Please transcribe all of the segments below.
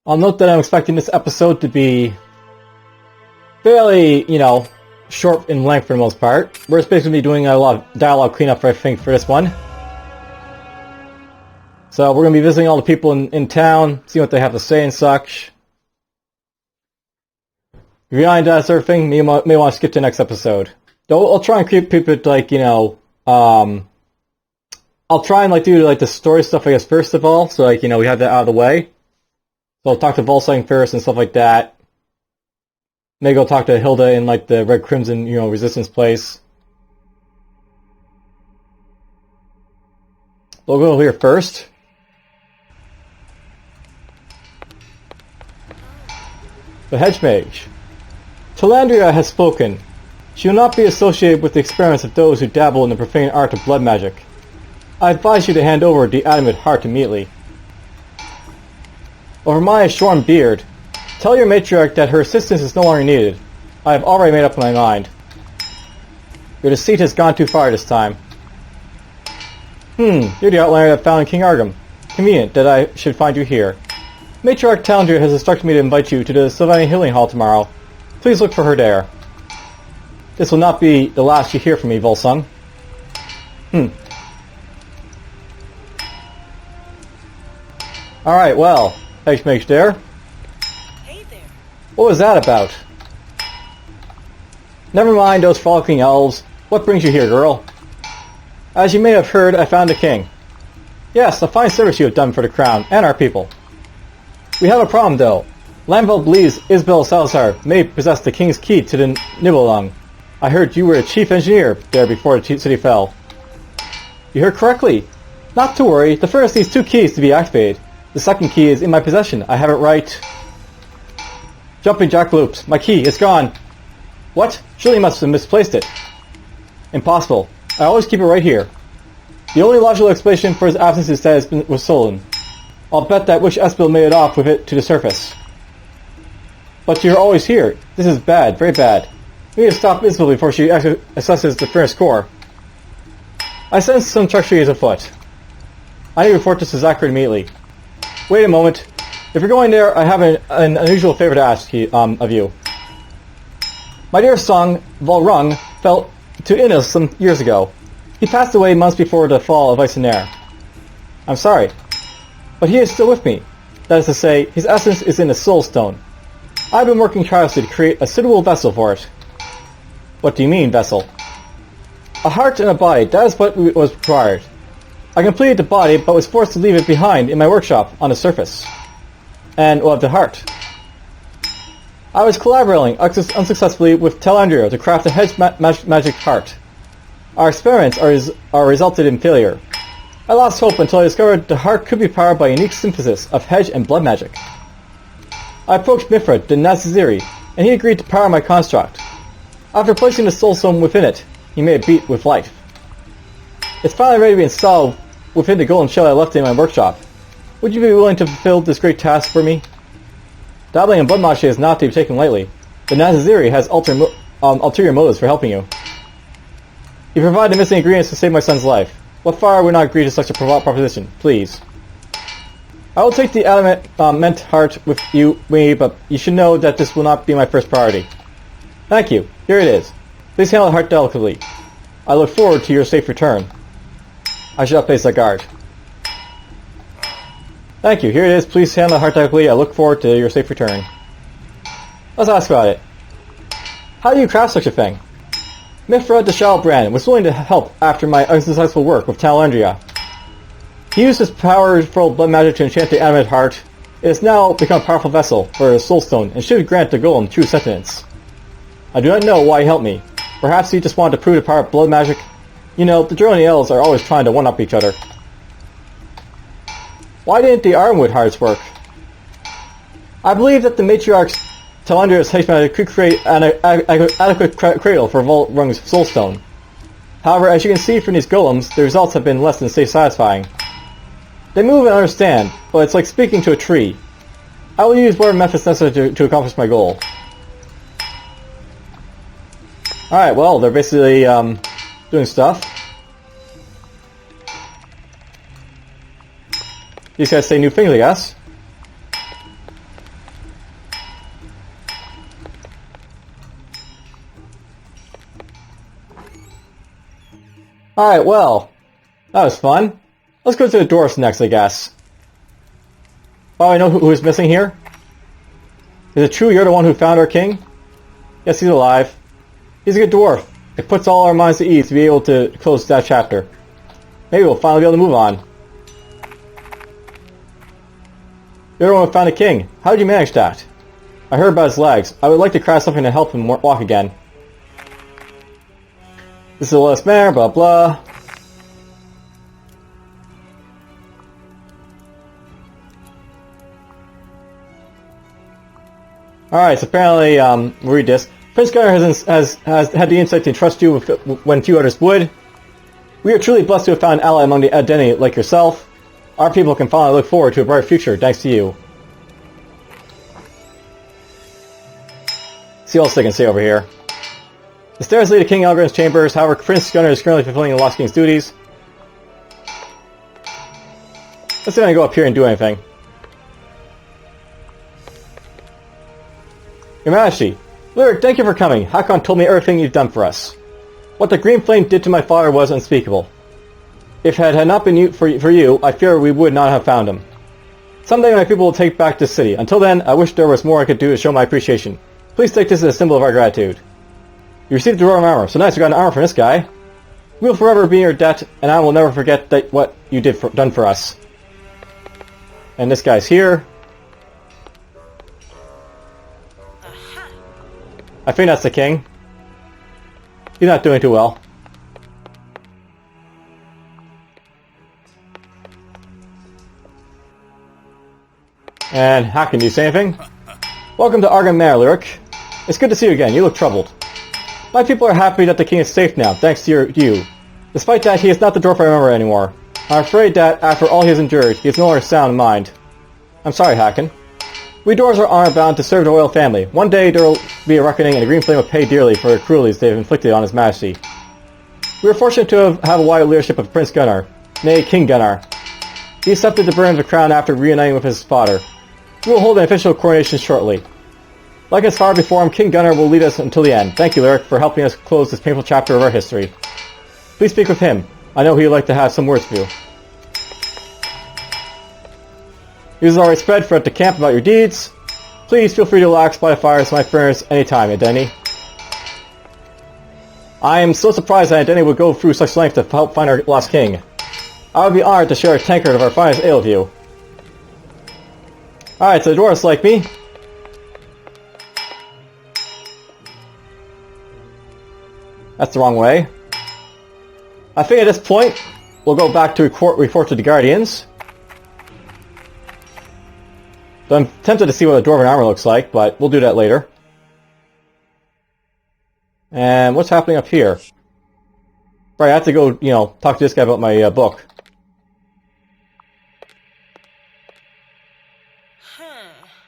I'll note that I'm expecting this episode to be fairly, short in length for the most part. We're just basically doing a lot of dialogue cleanup, I think, for this one. So we're going to be visiting all the people in town, seeing what they have to say and such. If you're behind that sort of thing, you may want to skip to the next episode. Though I'll try and keep it like, I'll try and do the story stuff, I guess, first of all, so we have that out of the way. So I'll talk to Volsung first and stuff like that. Maybe I'll talk to Hilda in the Red Crimson, Resistance place. We'll go over here first. The Hedge Mage. Talandria has spoken. She will not be associated with the experiments of those who dabble in the profane art of blood magic. I advise you to hand over the adamant heart immediately. Over my shorn beard, tell your matriarch that her assistance is no longer needed. I have already made up my mind. Your deceit has gone too far this time. You're the outlander that found King Argham. Convenient that I should find you here. Matriarch Talandria has instructed me to invite you to the Sylvania Healing Hall tomorrow. Please look for her there. This will not be the last you hear from me, Volsung. Alright, well, Hedge Mage there. Hey there. What was that about? Never mind those frolicking elves. What brings you here, girl? As you may have heard, I found a king. Yes, a fine service you have done for the crown and our people. We have a problem, though. Lanville believes Isabel Salazar may possess the king's key to the Nibelung. I heard you were a chief engineer there before the city fell. You heard correctly. Not to worry, the first needs 2 keys to be activated. The second key is in my possession. I have it right. Jumping jackalopes. My key is gone. What? Surely you must have misplaced it. Impossible. I always keep it right here. The only logical explanation for his absence is that it was stolen. I'll bet that Witch Espil made it off with it to the surface. But you're always here. This is bad, very bad. We need to stop Isabel before she assesses the furnace core. I sense some treachery is afoot. I need to report this to Zachary immediately. Wait a moment. If you're going there, I have an unusual favor to ask of you. My dear son, Volrung, fell to illness some years ago. He passed away months before the fall of Ice and Air. I'm sorry, but he is still with me. That is to say, his essence is in the Soul Stone. I've been working tirelessly to create a suitable vessel for it. What do you mean, vessel? A heart and a body, that is what was required. I completed the body, but was forced to leave it behind in my workshop on the surface. And, the heart. I was collaborating unsuccessfully with Talandria to craft a hedge magic heart. Our experiments are resulted in failure. I lost hope until I discovered the heart could be powered by a unique synthesis of hedge and blood magic. I approached Mifrod, the Nazaziri, and he agreed to power my construct. After placing the soul stone within it, he made it beat with life. It's finally ready to be installed within the golden shell I left in my workshop. Would you be willing to fulfill this great task for me? Dabbling in blood magic is not to be taken lightly. The Nazaziri has ulterior motives for helping you. You provide the missing ingredients to save my son's life. What far would not agree to such a proposition, please? I will take the adamant heart with me, but you should know that this will not be my first priority. Thank you. Here it is. Please handle the heart delicately. I look forward to your safe return. I shall place a guard. Thank you. Here it is. Please handle the heart delicately. I look forward to your safe return. Let's ask about it. How do you craft such a thing? Mifrod the Shallbrand was willing to help after my unsuccessful work with Talandria. He used his powerful blood magic to enchant the adamant heart. It has now become a powerful vessel for the soul stone and should grant the golem true sentience. I do not know why he helped me. Perhaps he just wanted to prove the power of blood magic. The Drow and the Elves are always trying to one-up each other. Why didn't the Ironwood hearts work? I believe that the matriarch's Talandria's hedge magic could create an adequate cradle for Volrung's soul stone. However, as you can see from these golems, the results have been less than satisfying. They move and understand, but it's like speaking to a tree. I will use whatever methods necessary to accomplish my goal. Alright, well, they're basically doing stuff. These guys say new things, I guess. Alright, well, that was fun. Let's go to the Dwarves next, I guess. Oh, I know who's missing here? Is it true you're the one who found our king? Yes, he's alive. He's a good dwarf. It puts all our minds to ease to be able to close that chapter. Maybe we'll finally be able to move on. You're the one who found the king. How did you manage that? I heard about his legs. I would like to craft something to help him walk again. This is the last mare, blah blah. Alright, so apparently, we'll read this. Prince Gunnar has had the insight to trust you when few others would. We are truly blessed to have found an ally among the Adeni like yourself. Our people can finally look forward to a bright future thanks to you. See what else I can say over here. The stairs lead to King Elgrin's chambers. However, Prince Gunnar is currently fulfilling the Lost King's duties. Let's see if I can go up here and do anything. Your Majesty, Lyric, thank you for coming. Hakon told me everything you've done for us. What the Green Flame did to my father was unspeakable. If it had not been for you, I fear we would not have found him. Someday my people will take back this city. Until then, I wish there was more I could do to show my appreciation. Please take this as a symbol of our gratitude. You received the royal armor. So nice, you got an armor from this guy. We will forever be in your debt, and I will never forget what you done for us. And this guy's here. I think that's the king. He's not doing too well. And how can you say anything? Welcome to Argon Mare, Lyric. It's good to see you again. You look troubled. My people are happy that the king is safe now, thanks to you. Despite that, he is not the dwarf I remember anymore. I'm afraid that, after all he has endured, he is no longer sound in mind. I'm sorry, Hakon. We dwarves are honor-bound to serve the royal family. One day there will be a reckoning, and the Green Flame will pay dearly for the cruelties they have inflicted on His Majesty. We are fortunate to have a wide leadership of Prince Gunnar, nay, King Gunnar. He accepted the burden of the crown after reuniting with his father. We will hold an official coronation shortly. Like his father before him, King Gunnar will lead us until the end. Thank you, Lyric, for helping us close this painful chapter of our history. Please speak with him. I know he would like to have some words for you. News is already spread throughout the camp about your deeds. Please feel free to relax by the fires of my furnace anytime, Adeni. I am so surprised that Adeni would go through such lengths to help find our lost king. I would be honored to share a tankard of our finest ale with you. Alright, so the dwarves like me. That's the wrong way. I think at this point, we'll go back to report to the Guardians. So I'm tempted to see what a dwarven armor looks like, but we'll do that later. And what's happening up here? Right, I have to go, talk to this guy about my book.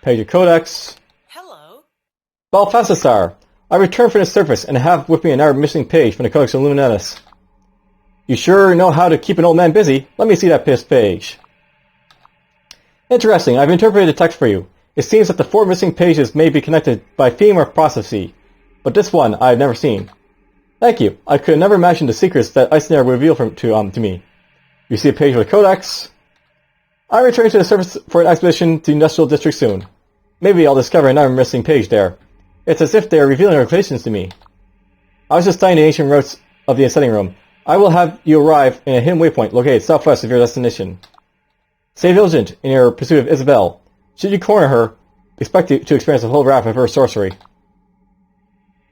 Page of Codex. Hello. Balthasar, I returned from the surface and have with me another missing page from the Codex Illuminatus. You sure know how to keep an old man busy. Let me see that page. Interesting, I've interpreted the text for you. It seems that the 4 missing pages may be connected by theme or prophecy, but this one I have never seen. Thank you. I could never imagine the secrets that Eisner would reveal to me. You see a page with a codex. I'm returning to the surface for an expedition to the Industrial District soon. Maybe I'll discover another missing page there. It's as if they are revealing their locations to me. I was just studying the ancient routes of the Ascending Room. I will have you arrive in a hidden waypoint located southwest of your destination. Stay vigilant in your pursuit of Isabel. Should you corner her, expect to experience the whole wrath of her sorcery.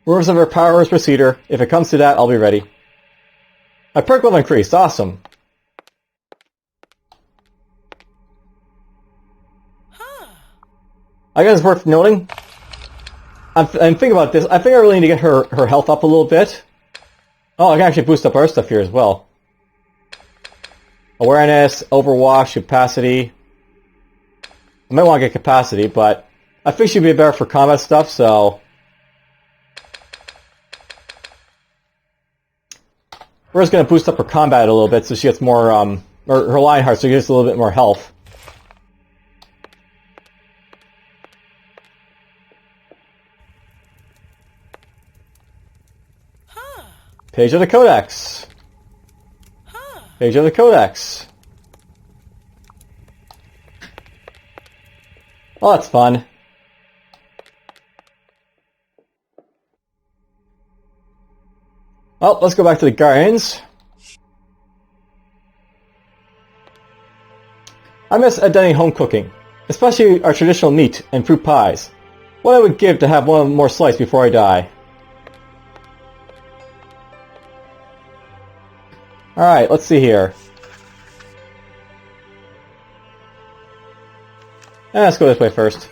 Rumors of her powers precede her. If it comes to that, I'll be ready. My perk level increased. Awesome. I guess it's worth noting. I'm thinking about this. I think I really need to get her health up a little bit. Oh, I can actually boost up our stuff here as well. Awareness, Overwatch, Capacity. I might want to get Capacity, but I think she'd be better for combat stuff, so... We're just going to boost up her combat a little bit so she gets more, or her Lionheart so she gets a little bit more health. Page of the Codex. Page of the Codex. Oh, that's fun. Well, let's go back to the Guardians. I miss Edeni home cooking, especially our traditional meat and fruit pies. What I would give to have one more slice before I die. Alright, let's see here. Let's go this way first.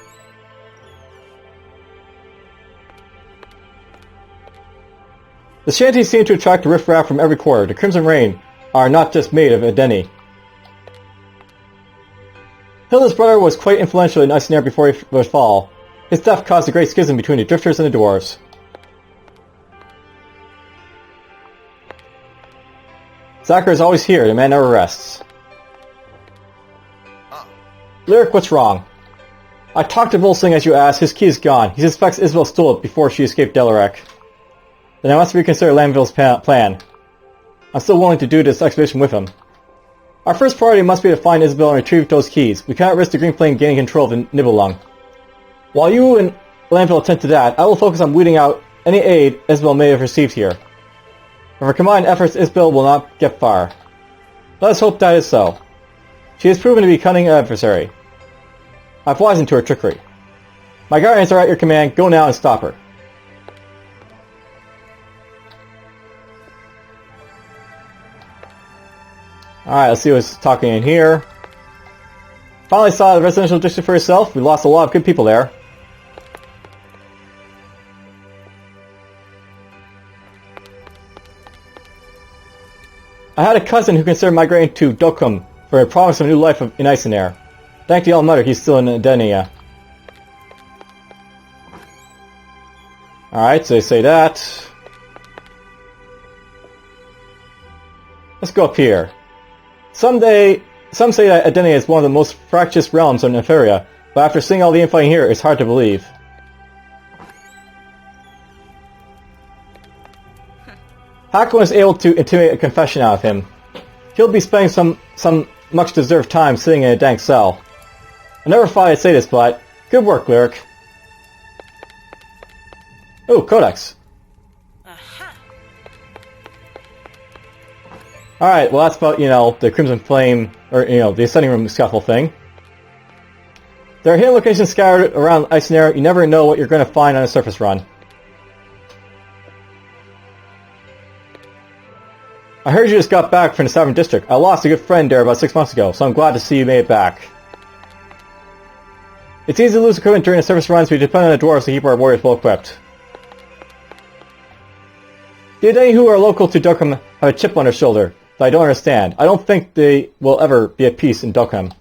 The shanties seem to attract the riffraff from every quarter. The Crimson Rain are not just made of Edeni. Hilda's brother was quite influential in Icenoir before he was fall. His death caused a great schism between the Drifters and the Dwarves. Zachar is always here, the man never rests. Lyric, what's wrong? I talked to Volsing as you asked, his key is gone. He suspects Isabel stole it before she escaped Delarek. Then I must reconsider Lanville's plan. I'm still willing to do this expedition with him. Our first priority must be to find Isabel and retrieve those keys. We cannot risk the Green Flame gaining control of the Nibelung. While you and Lanville attend to that, I will focus on weeding out any aid Isabel may have received here. With our combined efforts, Isabel will not get far. Let us hope that is so. She has proven to be a cunning adversary. I've wisened to her trickery. My guardians are at your command. Go now and stop her. Alright, let's see what's talking in here. Finally saw the residential district for yourself. We lost a lot of good people there. I had a cousin who considered migrating to Dokum for a promise of a new life in Icenoir. Thank the All-Mother, he's still in Edenia. Alright, so they say that. Let's go up here. Some say that Edenia is one of the most fractious realms of Nefaria, but after seeing all the infighting here, it's hard to believe. Hakon was able to intimidate a confession out of him. He'll be spending some much-deserved time sitting in a dank cell. I never thought I'd say this, but good work, Lyric. Oh, Codex. Alright, well that's about, the Crimson Flame, or, the Ascending Room scuffle thing. There are hidden locations scattered around Icenoir. You never know what you're going to find on a surface run. I heard you just got back from the Southern District. I lost a good friend there about 6 months ago, so I'm glad to see you made it back. It's easy to lose equipment during the surface runs, we depend on the Dwarves to keep our warriors well equipped. The Edeni who are local to Dokum have a chip on their shoulder that I don't understand. I don't think they will ever be at peace in Dokum.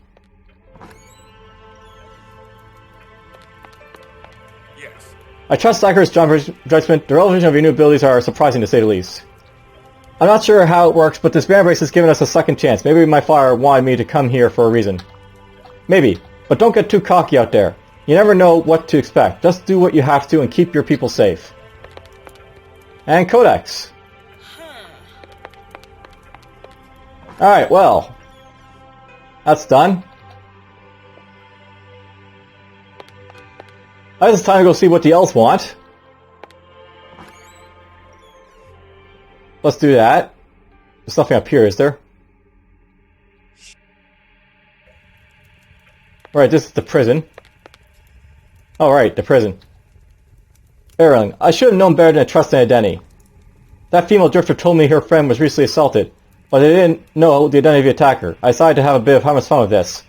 Yes. I trust Zachary's judgment. The revelation of your new abilities are surprising to say the least. I'm not sure how it works, but this Vambrace has given us a second chance. Maybe my father wanted me to come here for a reason. Maybe. But don't get too cocky out there. You never know what to expect. Just do what you have to and keep your people safe. And Codex. Alright, well. That's done. I guess it's time to go see what the elves want. Let's do that. There's nothing up here, is there? Right, this is the prison. Oh, right, the prison. Erling, I should have known better than to trust in Edeni. That female drifter told me her friend was recently assaulted, but I didn't know the identity of the attacker. I decided to have a bit of harmless fun with this.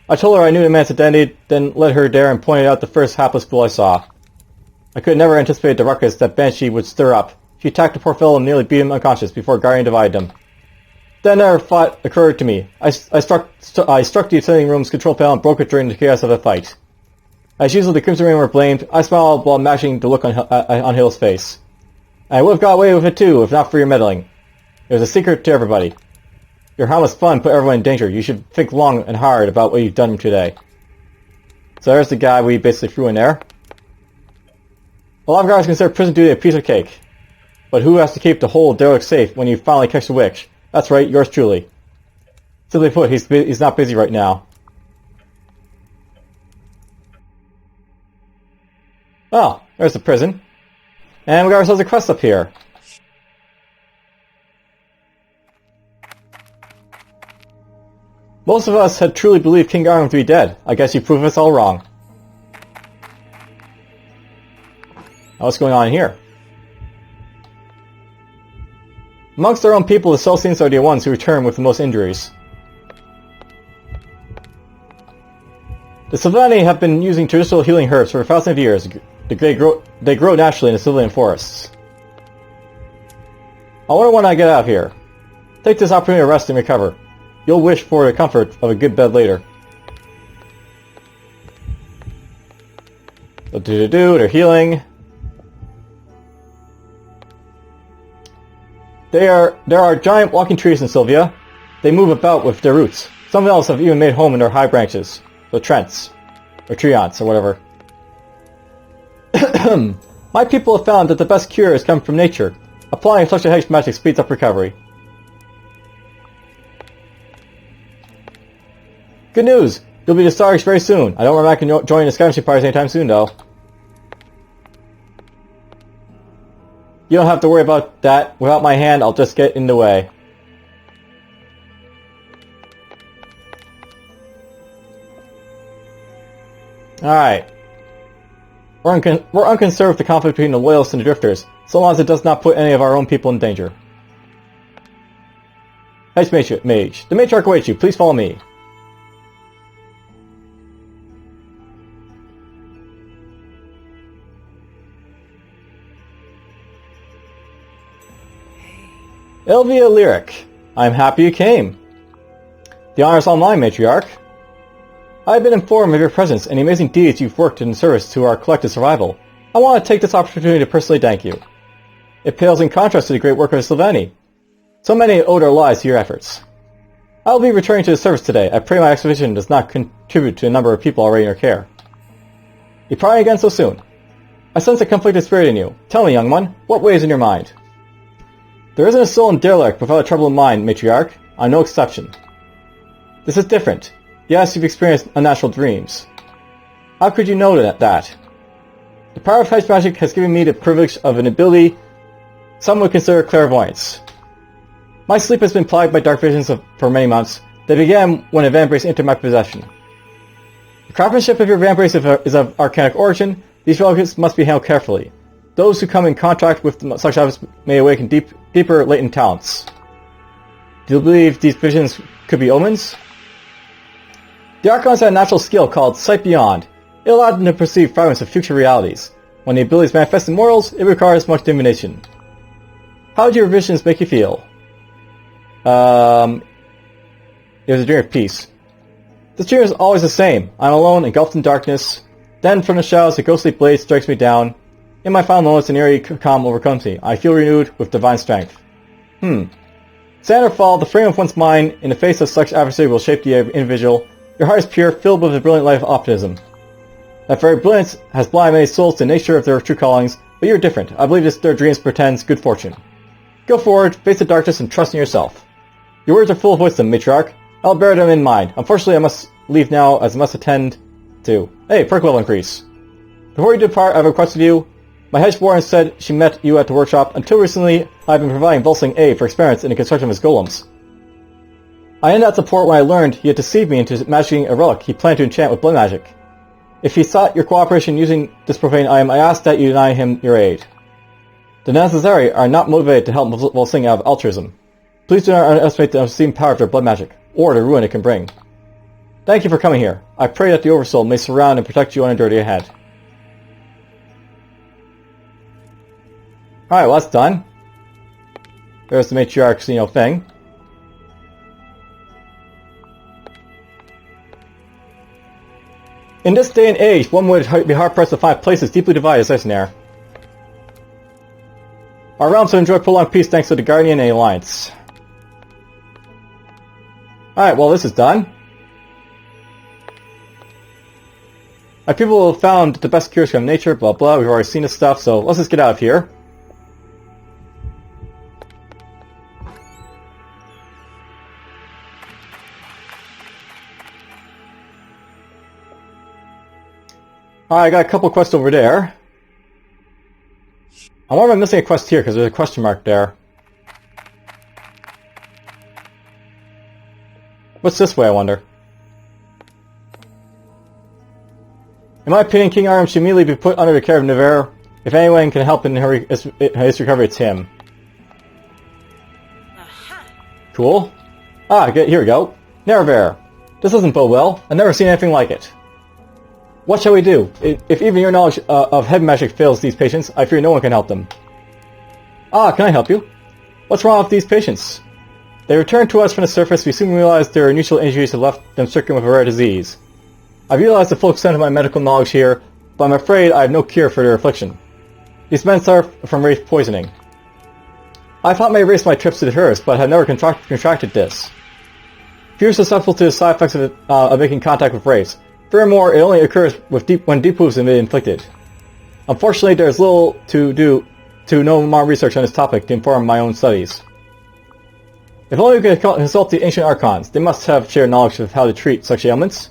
I told her I knew the man's identity, then led her there and pointed out the first hapless fool I saw. I could never anticipate the ruckus that Banshee would stir up. She attacked the poor fellow and nearly beat him unconscious before Guardian divided them. Then another thought occurred to me. I struck the Ascending Room's control panel and broke it during the chaos of the fight. As usual, the Crimson Rain were blamed. I smiled while matching the look on Hill's face. I would have got away with it too, if not for your meddling. It was a secret to everybody. Your harmless fun put everyone in danger. You should think long and hard about what you've done today. So there's the guy we basically threw in there. A lot of guys consider prison duty a piece of cake. But who has to keep the whole derelict safe when you finally catch the witch? That's right, yours truly. Simply put, he's not busy right now. Oh, there's the prison. And we got ourselves a quest up here. Most of us had truly believed King Garland to be dead. I guess you proved us all wrong. Now what's going on here? Amongst their own people, the Celestians are the ones who return with the most injuries. The Sylvani have been using traditional healing herbs for thousands of years. They grow naturally in the Sylvan forests. I wonder when I get out of here. Take this opportunity to rest and recover. You'll wish for the comfort of a good bed later. So they're healing. There are giant walking trees in Sylvia. They move about with their roots. Some else have even made home in their high branches. The Trents. Or Treants, or whatever. My people have found that the best cure has come from nature. Applying such a hedge magic speeds up recovery. Good news! You'll be the Starks very soon. I don't remember I can join the scavenging parties anytime soon, though. You don't have to worry about that. Without my hand, I'll just get in the way. Alright. We're unconcerned with the conflict between the Loyalists and the Drifters, so long as it does not put any of our own people in danger. Hedge Mage. The Matriarch awaits you. Please follow me. Elvia Lyric, I'm happy you came. The honor is all mine, Matriarch. I have been informed of your presence and the amazing deeds you've worked in service to our collective survival. I want to take this opportunity to personally thank you. It pales in contrast to the great work of the Sylvani. So many owed our lives to your efforts. I will be returning to the service today. I pray my expedition does not contribute to the number of people already in your care. Departing again so soon. I sense a conflicted spirit in you. Tell me, young one, what weighs in your mind? There isn't a soul in Derelict without a troubled mind, Matriarch. I'm no exception. This is different. Yes, you've experienced unnatural dreams. How could you know that? The power of hedge magic has given me the privilege of an ability some would consider clairvoyance. My sleep has been plagued by dark visions for many months. They began when a Vambrace entered my possession. The craftsmanship of your Vambrace is of arcanic origin. These relics must be handled carefully. Those who come in contact with such objects may awaken deeper latent talents. Do you believe these visions could be omens? The Archons had a natural skill called Sight Beyond. It allowed them to perceive fragments of future realities. When the abilities manifest in mortals, it requires much divination. How did your visions make you feel? It was a dream of peace. This dream is always the same. I'm alone, engulfed in darkness. Then, from the shadows, a ghostly blade strikes me down. In my final moments, an eerie calm overcomes me. I feel renewed with divine strength. Stand or fall, the frame of one's mind in the face of such adversity will shape the individual. Your heart is pure, filled with a brilliant life of optimism. That very brilliance has blinded many souls to the nature of their true callings, but you're different. I believe their dreams portends good fortune. Go forward, face the darkness, and trust in yourself. Your words are full of wisdom, Matriarch. I'll bear them in mind. Unfortunately, I must leave now, as I must attend to... Hey, perk level increase. Before you depart, I have a request of you. My hedge warden said she met you at the workshop. Until recently, I've been providing Volsing aid for experiments in the construction of his golems. I ended that support when I learned he had deceived me into magicking a relic he planned to enchant with blood magic. If he sought your cooperation using this profane item, I ask that you deny him your aid. The Nazazari are not motivated to help Volsing out of altruism. Please do not underestimate the unseen power of their blood magic, or the ruin it can bring. Thank you for coming here. I pray that the Oversoul may surround and protect you on a journey ahead. Alright, well that's done. There's the Matriarch's, thing. In this day and age, one would be hard-pressed to find places deeply divided as Isnair. Our realms have enjoyed prolonged peace thanks to the Guardian and the Alliance. Alright, well this is done. My people have found the best cures from nature, blah blah, we've already seen this stuff, so let's just get out of here. Alright, I got a couple quests over there. I wonder if I'm missing a quest here, because there's a question mark there. What's this way, I wonder? In my opinion, King Arm should immediately be put under the care of Nevere. If anyone can help in his recovery, it's him. Aha. Cool. Ah, here we go. Nevere. This doesn't bode well. I've never seen anything like it. What shall we do? If even your knowledge of heavy magic fails these patients, I fear no one can help them. Ah, can I help you? What's wrong with these patients? They returned to us from the surface. We soon realized their initial injuries had left them stricken with a rare disease. I've utilized the full extent of my medical knowledge here, but I'm afraid I have no cure for their affliction. These men suffer from wraith poisoning. I thought I erased my trips to the Earth, but have never contracted this. Few are susceptible to the side effects of making contact with wraiths. Furthermore, it only occurs when deep wounds have been inflicted. Unfortunately, there is little to no more research on this topic to inform my own studies. If only we could consult the ancient archons, they must have shared knowledge of how to treat such ailments.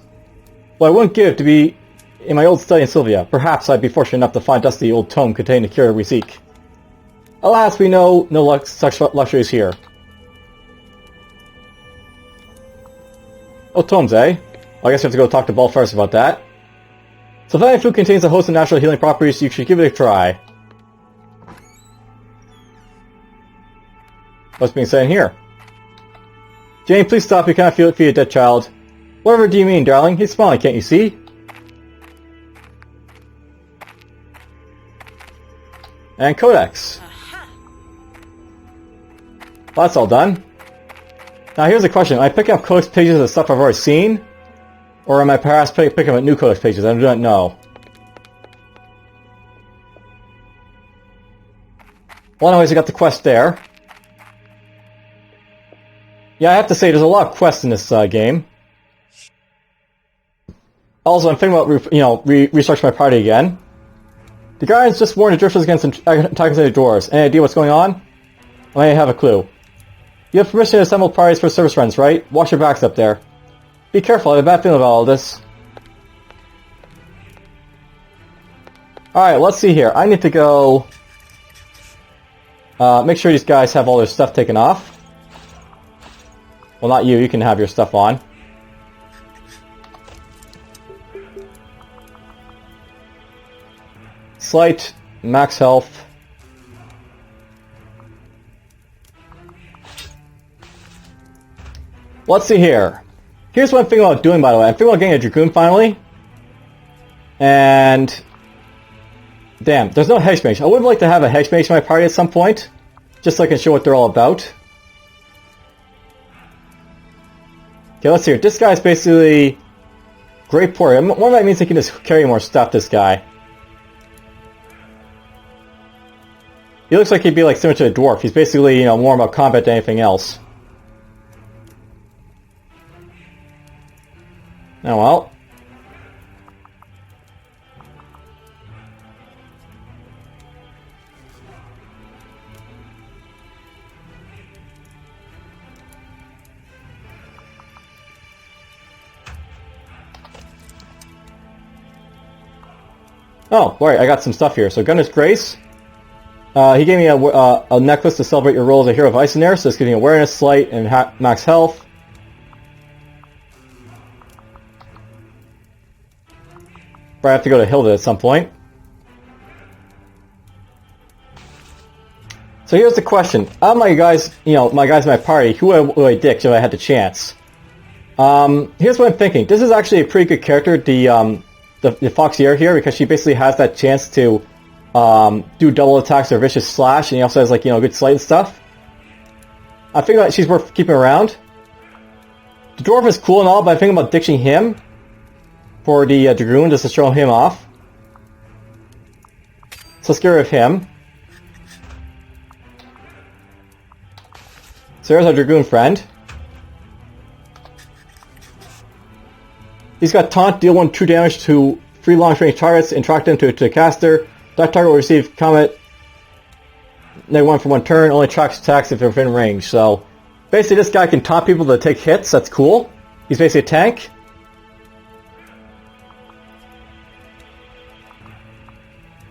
What I wouldn't give to be in my old study in Sylvia. Perhaps I'd be fortunate enough to find dusty old tome containing the cure we seek. Alas, we know no such luxuries here. Oh, tomes, eh? Well, I guess we have to go talk to Ball first about that. So if any food contains a host of natural healing properties, you should give it a try. What's being said in here? Jane, please stop. You cannot feed a dead child. Whatever do you mean, darling? He's smiling, can't you see? And Codex. Aha. Well, that's all done. Now here's a question. Am I picking up Codex pages of stuff I've already seen? Or am I perhaps picking up new Codex pages? I don't know. Well, anyways, I got the quest there. Yeah, I have to say, there's a lot of quests in this game. Also, I'm thinking about, restructuring my party again. The Guardians just warned the Drifters against attacking the Dwarves. Any idea what's going on? I may have a clue. You have permission to assemble parties for service runs, right? Watch your backs up there. Be careful, I have a bad feeling about all this. Alright, let's see here. I need to go... make sure these guys have all their stuff taken off. Well, not you. You can have your stuff on. Slight, max health. Let's see here. Here's what I'm thinking about doing, by the way. I'm thinking about getting a Dragoon finally. And... damn, there's no Hedge Mage. I would like to have a Hedge Mage in my party at some point. Just so I can show what they're all about. Okay, let's see here. This guy's basically... great porter. One of that means he can just carry more stuff, this guy. He looks like he'd be like similar to a dwarf. He's basically, more about combat than anything else. Oh well. Oh, right, I got some stuff here. So Gunner's Grace. He gave me a necklace to celebrate your role as a hero of ice in there, so it's giving awareness, slight, and max health. But I have to go to Hilda at some point. So here's the question. Out of my guys, my guys in my party, who would I dick if I had the chance? Here's what I'm thinking. This is actually a pretty good character, the Foxier here, because she basically has that chance to do double attacks or vicious slash, and he also has good sleight and stuff. I think that she's worth keeping around. The dwarf is cool and all, but I'm thinking about ditching him for the Dragoon just to show him off. So let's get rid of him. So there's our Dragoon friend. He's got Taunt, deal 1 true damage to 3 long-range targets, interact them to a caster. That target will receive combat -1 for 1 turn, only tracks attacks if they're within range. So basically this guy can taunt people to take hits, that's cool. He's basically a tank.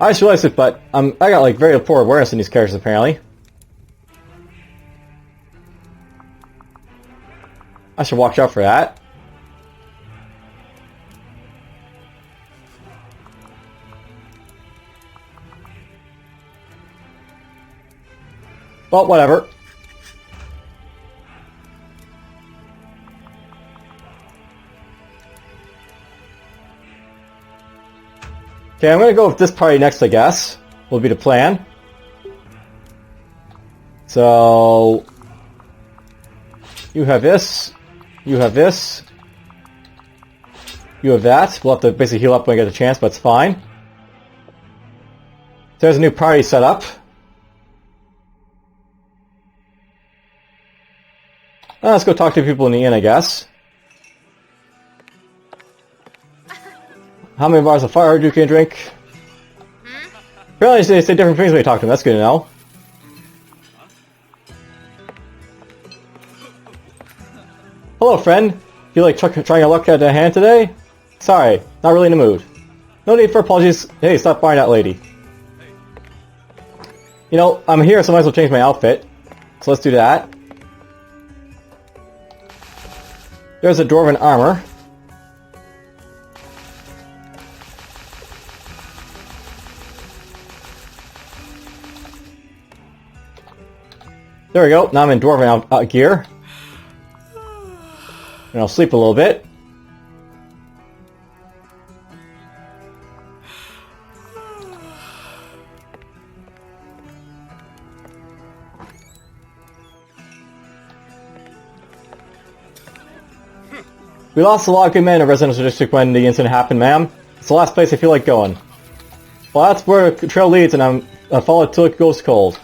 I just realized it, but I got like very poor awareness in these characters apparently. I should watch out for that. Well, whatever. Okay, I'm gonna go with this party next, I guess. Will be the plan. So you have this. You have this. You have that. We'll have to basically heal up when I get a chance, but it's fine. There's a new party set up. Let's go talk to people in the inn, I guess. How many bars of fire you can drink? Apparently they say different things when you talk to them. That's good to know. Hello, friend. You like trying your luck at a hand today? Sorry, not really in the mood. No need for apologies. Hey, stop buying that lady. You know, I'm here, so I might as well change my outfit. So let's do that. There's a dwarven armor. There we go. Now I'm in dwarven gear. And I'll sleep a little bit. We lost a lot of good men in Residential District when the incident happened, ma'am. It's the last place I feel like going. Well, that's where the trail leads, and I follow it till it goes cold.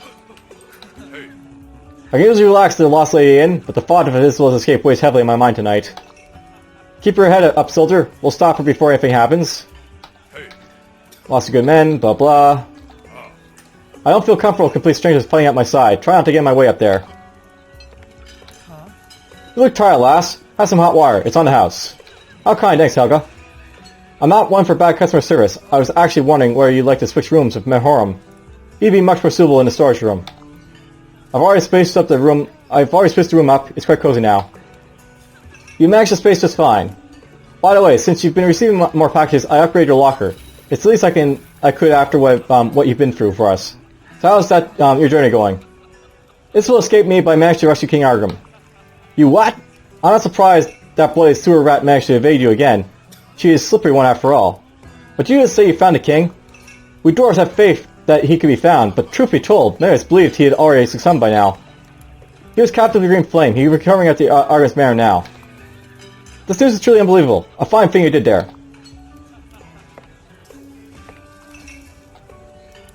I can usually relax to the Lost Lady Inn, but the thought of Isabel's escape weighs heavily in my mind tonight. Keep your head up, soldier. We'll stop her before anything happens. Lost of good men, blah blah. I don't feel comfortable with complete strangers playing at my side. Try not to get my way up there. You look tired, lass. Have some hot water. It's on the house. How kind, thanks, Helga. I'm not one for bad customer service. I was actually wondering whether you'd like to switch rooms with Mehoram. He'd be much more suitable in the storage room. I've already spaced the room up. It's quite cozy now. You managed to space just fine. By the way, since you've been receiving more packages, I upgraded your locker. It's the least I could after what you've been through for us. So how's that your journey going? This will escape me, but I managed to rescue King Argrim. You what? I'm not surprised that bloody sewer rat managed to evade you again. She is a slippery one after all. But you didn't say you found the king. We dwarves have faith that he could be found, but truth be told, many of us believed he had already succumbed by now. He was captive of the Green Flame. He's recovering at the Argus Manor now. This news is truly unbelievable. A fine thing you did there.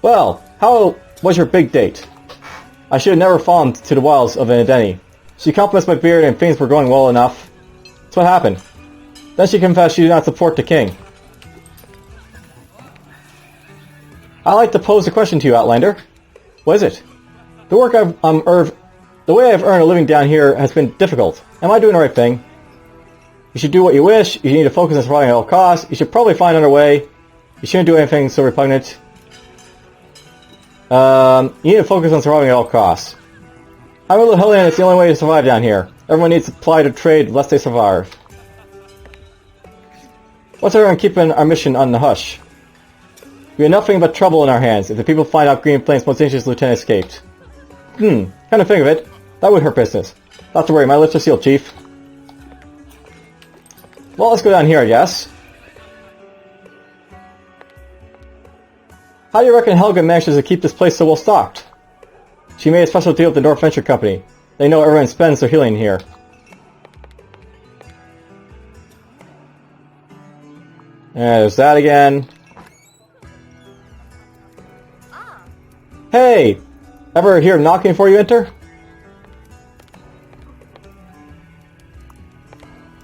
Well, how was your big date? I should have never fallen to the wiles of an Edeni. She complimented my beard and things were going well enough. That's what happened. Then she confessed she did not support the king. I'd like to pose a question to you, Outlander. What is it? The way I've earned a living down here has been difficult. Am I doing the right thing? You should do what you wish. You need to focus on surviving at all costs. You should probably find another way. You shouldn't do anything so repugnant. You need to focus on surviving at all costs. I'm a little hellion. It's the only way to survive down here. Everyone needs to apply to trade lest they survive. What's everyone keeping our mission on the hush? We have nothing but trouble in our hands. If the people find out Green Flame's most dangerous lieutenant escaped. Kind of think of it. That would hurt business. Not to worry, my lips are sealed, Chief. Well, let's go down here, I guess. How do you reckon Helga manages to keep this place so well stocked? She made a special deal with the North Venture Company. They know everyone spends their healing here. There's that again. Hey! Ever hear knocking before you enter?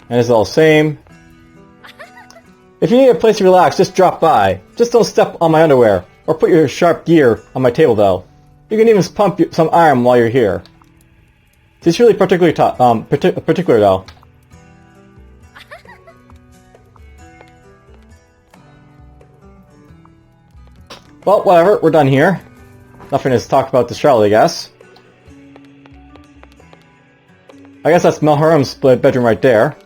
And it's all the same. If you need a place to relax, just drop by. Just don't step on my underwear. Or put your sharp gear on my table, though. You can even pump some iron while you're here. It's really particular, though. Well, whatever, we're done here. Nothing to talk about this trial, I guess. I guess that's Melharam's bedroom right there.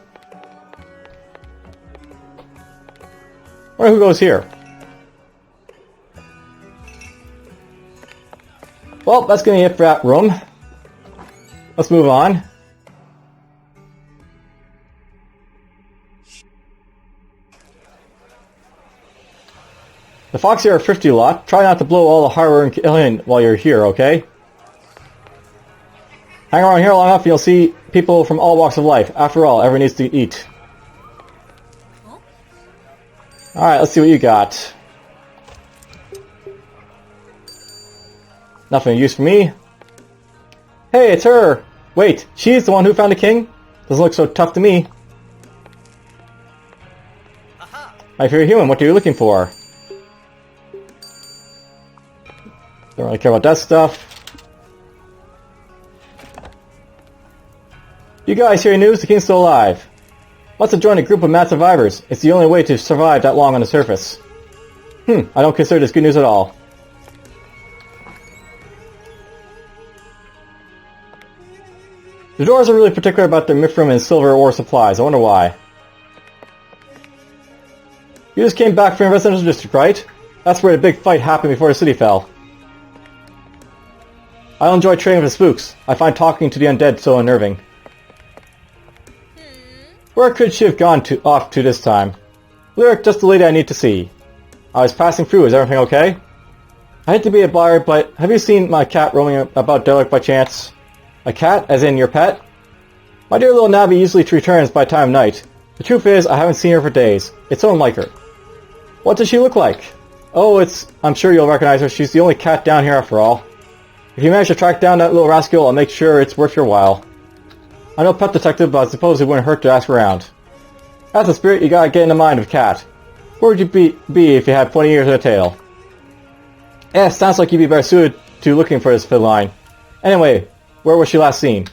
Wonder who goes here. Well, that's gonna be it for that room. Let's move on. The Foxy are a thrifty lot. Try not to blow all the hard work in while you're here, okay? Hang around here long enough and you'll see people from all walks of life. After all, everyone needs to eat. Alright, let's see what you got. Nothing of use for me. Hey, it's her! Wait, she's the one who found the king? Doesn't look so tough to me. If you're a human, what are you looking for? Don't really care about that stuff. You guys hear news? The king's still alive. Must have joined a group of mad survivors. It's the only way to survive that long on the surface. I don't consider this good news at all. The Dwarves are really particular about their mithril and silver ore supplies. I wonder why. You just came back from your residential district, right? That's where the big fight happened before the city fell. I don't enjoy trading with the spooks. I find talking to the undead so unnerving. Where could she have gone off to this time? Lyric, just the lady I need to see. I was passing through. Is everything okay? I hate to be a buyer, but have you seen my cat roaming about Derelict by chance? A cat, as in your pet? My dear little Nabby usually returns by time of night. The truth is, I haven't seen her for days. It's so unlike her. What does she look like? Oh, I'm sure you'll recognize her. She's the only cat down here after all. If you manage to track down that little rascal, I'll make sure it's worth your while. I know pet detective, but I suppose it wouldn't hurt to ask around. That's the spirit, you gotta get in the mind of a cat. Where would you be if you had 20 years of a tail? Yeah, sounds like you'd be better suited to looking for this feline. Anyway, where was she last seen?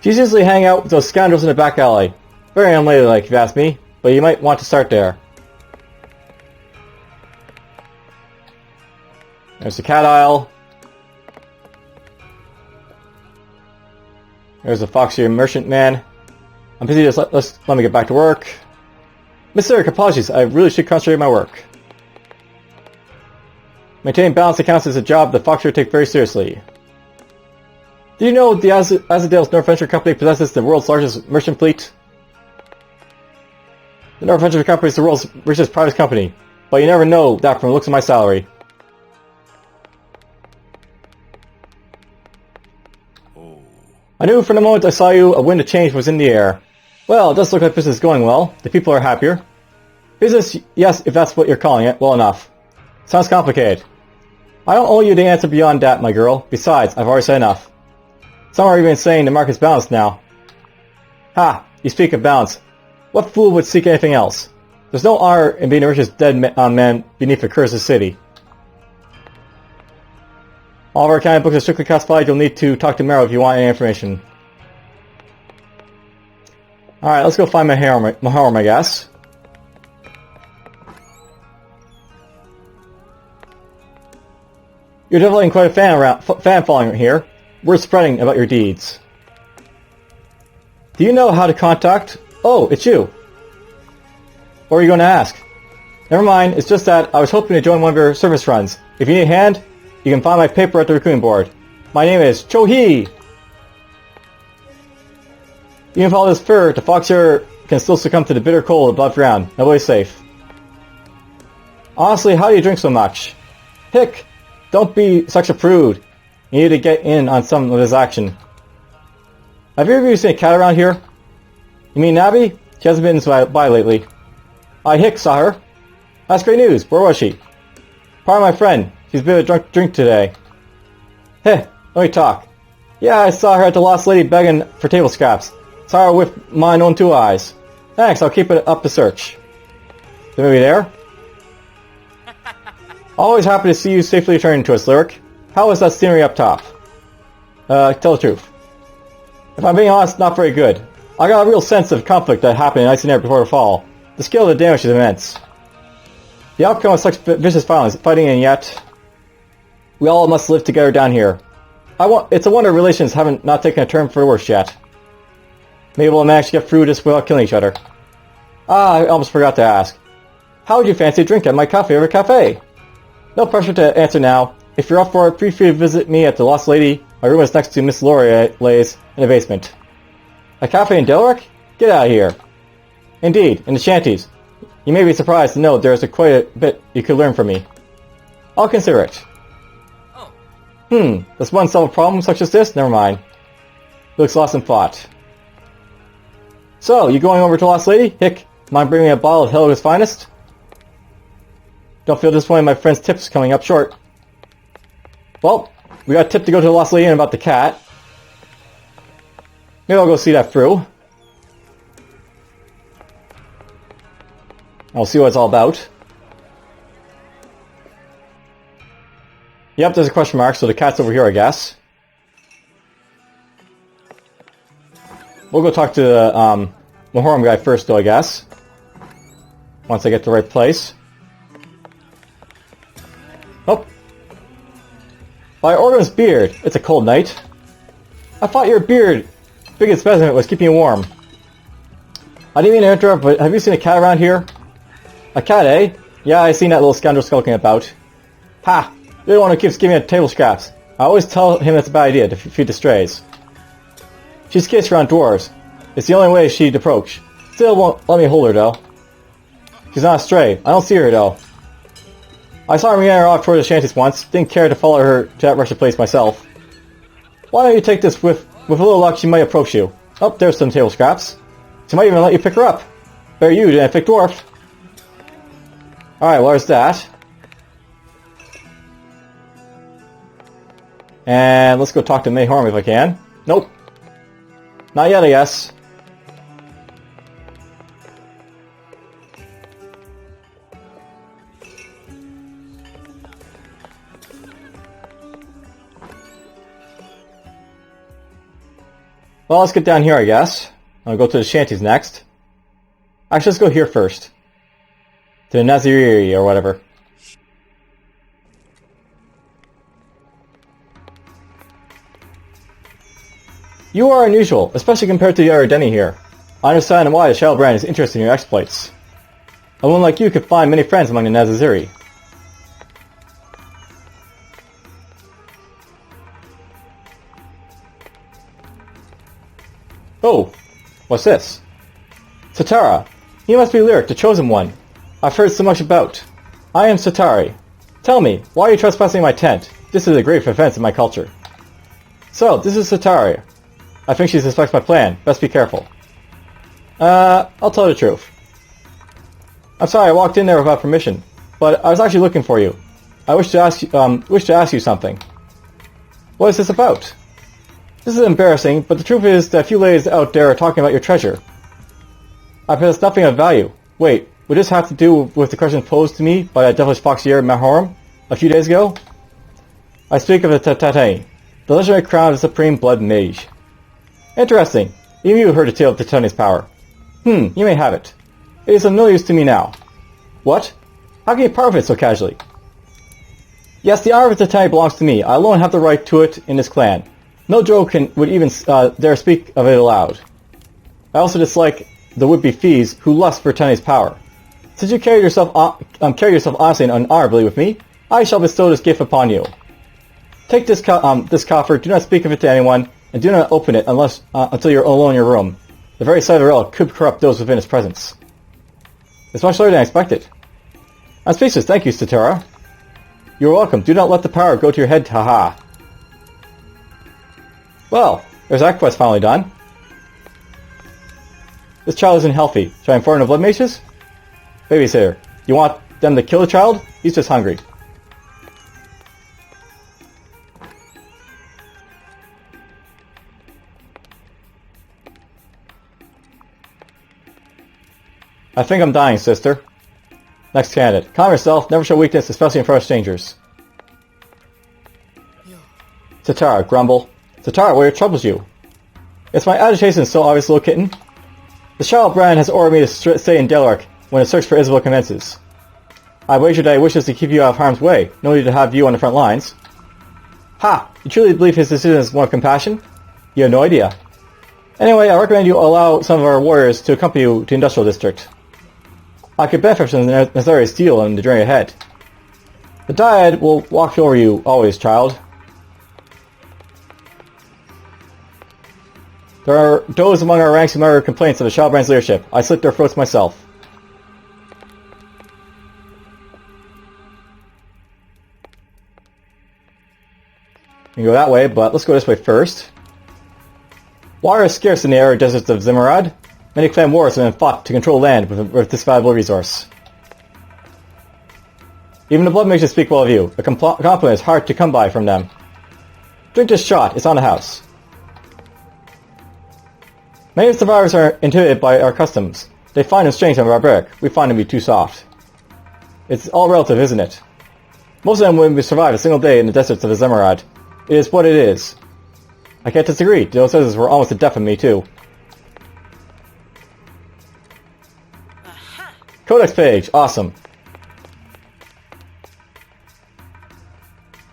She's usually hanging out with those scoundrels in the back alley. Very unladylike, if you ask me, but you might want to start there. There's the cat aisle. There's the Foxy merchant man. I'm busy, just let me get back to work. Miss Eric, apologies, I really should concentrate on my work. Maintaining balanced accounts is a job the Foxy take very seriously. Do you know the Azadale's North Venture Company possesses the world's largest merchant fleet? The North Venture Company is the world's richest private company, but you never know that from the looks of my salary. I knew from the moment I saw you a wind of change was in the air. Well, it does look like business is going well. The people are happier. Business, yes, if that's what you're calling it, well enough. Sounds complicated. I don't owe you the answer beyond that, my girl. Besides, I've already said enough. Some are even saying the market's balanced now. Ha! You speak of balance. What fool would seek anything else? There's no honor in being the richest dead man beneath a cursed city. All of our accounting books are strictly classified. You'll need to talk to Mero if you want any information. Alright, let's go find Maharam, I guess. You're definitely quite a fan following here. Word spreading about your deeds. Do you know how to contact? Oh, it's you. What are you going to ask? Never mind, it's just that I was hoping to join one of your service runs. If you need a hand, you can find my paper at the recruiting board. My name is Cho-hee! Even with all this fur, the Foxer can still succumb to the bitter cold above ground. Nobody's safe. Honestly, how do you drink so much? Hick! Don't be such a prude. You need to get in on some of this action. Have you ever seen a cat around here? You mean Nabby? She hasn't been by lately. I Hick saw her. That's great news. Where was she? Part of my friend. She's been a drink today. Heh, let me talk. Yeah, I saw her at the Lost Lady begging for table scraps. Saw her with mine own two eyes. Thanks, I'll keep it up to search. The movie there? Always happy to see you safely returning to us, Lyric. How was that scenery up top? Tell the truth. If I'm being honest, not very good. I got a real sense of conflict that happened in Ice and Air before the fall. The scale of the damage is immense. The outcome of such vicious violence, fighting, and yet we all must live together down here. It's a wonder relations haven't not taken a turn for the worse yet. Maybe we'll manage to get through this without killing each other. Ah, I almost forgot to ask. How would you fancy a drink at my favorite cafe? No pressure to answer now. If you're up for it, feel free to visit me at the Lost Lady. My room is next to Miss Laurier's in the basement. A cafe in Delric? Get out of here. Indeed, in the shanties. You may be surprised to know there is quite a bit you could learn from me. I'll consider it. Does one solve a problem such as this? Never mind. He looks lost in thought. So, you going over to Lost Lady? Hick, mind bringing a bottle of Helga's finest? Don't feel disappointed my friend's tips coming up short. Well, we got a tip to go to the Lost Lady and about the cat. Maybe I'll go see that through. I'll see what it's all about. Yep, there's a question mark, so the cat's over here, I guess. We'll go talk to the Mahorum guy first, though, I guess. Once I get to the right place. Oh! By Organ's beard! It's a cold night. I thought your beard, big and specimen, was keeping you warm. I didn't mean to interrupt, but have you seen a cat around here? A cat, eh? Yeah, I seen that little scoundrel skulking about. Ha! You're the one who keeps giving it table scraps. I always tell him it's a bad idea to feed the strays. She's kissed around dwarves. It's the only way she'd approach. Still won't let me hold her, though. She's not a stray. I don't see her, though. I saw her meander off toward the shanties once. Didn't care to follow her to that wretched place myself. Why don't you take this with a little luck she might approach you. Oh, there's some table scraps. She might even let you pick her up. Better you than a thick dwarf. Alright, well, there's that. And let's go talk to Mayhorn if I can. Nope. Not yet, I guess. Well, let's get down here, I guess. I'll go to the shanties next. Actually, let's go here first. To the Naziri or whatever. You are unusual, especially compared to the other Denny here. I understand why the Shadow Brand is interested in your exploits. A woman like you could find many friends among the Naziri. Oh, what's this? Satara, you must be Lyric, the Chosen One. I've heard so much about. I am Satari. Tell me, why are you trespassing my tent? This is a grave offense in my culture. So, this is Satari. I think she suspects my plan. Best be careful. I'll tell the truth. I'm sorry I walked in there without permission, but I was actually looking for you. I wish to ask you something. What is this about? This is embarrassing, but the truth is that a few ladies out there are talking about your treasure. I possess nothing of value. Wait, would this have to do with the question posed to me by that devilish foxier Mahorum a few days ago? I speak of the Tatane, the legendary crown of the Supreme Blood Mage. Interesting. Even you heard a tale of Tatane's power. You may have it. It is of no use to me now. What? How can you part with it so casually? Yes, the honor of Tatane belongs to me. I alone have the right to it in this clan. No Drow would even dare speak of it aloud. I also dislike the would-be thieves who lust for Tatane's power. Since you carry yourself honestly and honorably with me, I shall bestow this gift upon you. Take this coffer. Do not speak of it to anyone. And do not open it until you're alone in your room. The very sight of the relic could corrupt those within its presence. It's much later than I expected. I'm speechless, thank you, Satara. You're welcome. Do not let the power go to your head, haha. Well, there's that quest finally done. This child isn't healthy. Should I inform the blood mages? Babysitter, you want them to kill the child? He's just hungry. I think I'm dying, sister. Next candidate. Calm yourself, never show weakness, especially in front of strangers. Satara, grumble. Satara, what troubles you? It's my agitation so obvious, little kitten. The Shadow Brand has ordered me to stay in Delric when the search for Isabel commences. I wager that he wishes to keep you out of harm's way. No need to have you on the front lines. Ha! You truly believe his decision is one of compassion? You have no idea. Anyway, I recommend you allow some of our warriors to accompany you to the Industrial District. I could benefit from the necessary steel in the journey ahead. The Dyad will watch over you always, child. There are those among our ranks who mutter complaints of the Shadowbrand's leadership. I slit their throats myself. We can go that way, but let's go this way first. Water is scarce in the arid deserts of Zimmerad. Many clan wars have been fought to control land with this valuable resource. Even the blood mages speak well of you. A compliment is hard to come by from them. Drink this shot. It's on the house. Many of the survivors are intimidated by our customs. They find them strange and barbaric. We find them to be too soft. It's all relative, isn't it? Most of them wouldn't survive a single day in the deserts of Zimmerad. It is what it is. I can't disagree. Those citizens were almost the death of me, too. Aha! Codex page. Awesome.